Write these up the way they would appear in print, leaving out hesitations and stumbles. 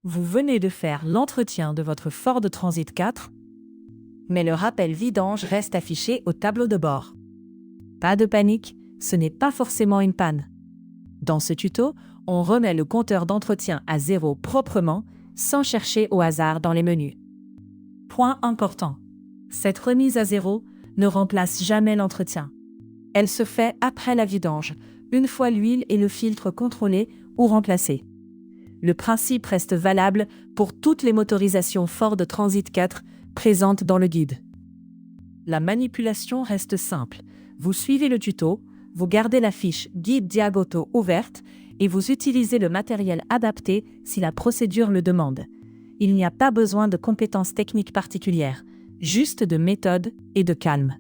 Vous venez de faire l'entretien de votre Ford Transit 4, mais le rappel vidange reste affiché au tableau de bord. Pas de panique, ce n'est pas forcément une panne. Dans ce tuto, on remet le compteur d'entretien à 0 proprement, sans chercher au hasard dans les menus. Point important. Cette remise à 0 ne remplace jamais l'entretien. Elle se fait après la vidange, une fois l'huile et le filtre contrôlés ou remplacés. Le principe reste valable pour toutes les motorisations Ford Transit 4 présentes dans le guide. La manipulation reste simple. Vous suivez le tuto, vous gardez la fiche Guide Diagoto ouverte et vous utilisez le matériel adapté si la procédure le demande. Il n'y a pas besoin de compétences techniques particulières, juste de méthode et de calme.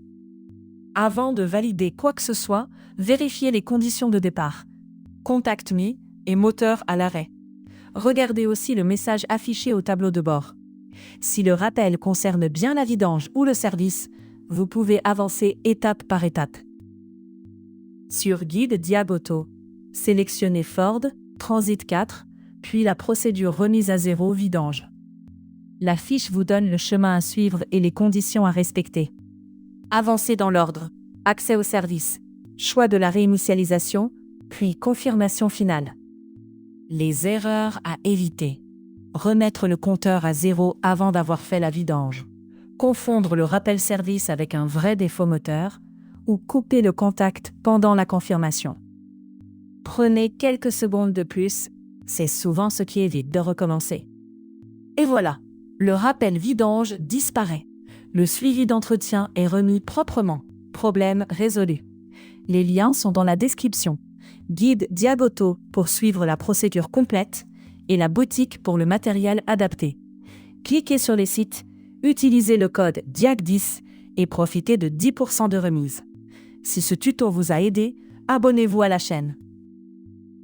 Avant de valider quoi que ce soit, vérifiez les conditions de départ. Contact me et moteur à l'arrêt. Regardez aussi le message affiché au tableau de bord. Si le rappel concerne bien la vidange ou le service, vous pouvez avancer étape par étape. Sur Guide Diagoto, sélectionnez Ford, Transit 4, puis la procédure remise à 0 vidange. La fiche vous donne le chemin à suivre et les conditions à respecter. Avancez dans l'ordre. Accès au service, choix de la réinitialisation, puis confirmation finale. Les erreurs à éviter. Remettre le compteur à 0 avant d'avoir fait la vidange. Confondre le rappel service avec un vrai défaut moteur ou couper le contact pendant la confirmation. Prenez quelques secondes de plus, c'est souvent ce qui évite de recommencer. Et voilà, le rappel vidange disparaît. Le suivi d'entretien est remis proprement. Problème résolu. Les liens sont dans la description. Guide Diagoto pour suivre la procédure complète et la boutique pour le matériel adapté. Cliquez sur les sites, utilisez le code DIAG10 et profitez de 10% de remise. Si ce tuto vous a aidé, abonnez-vous à la chaîne.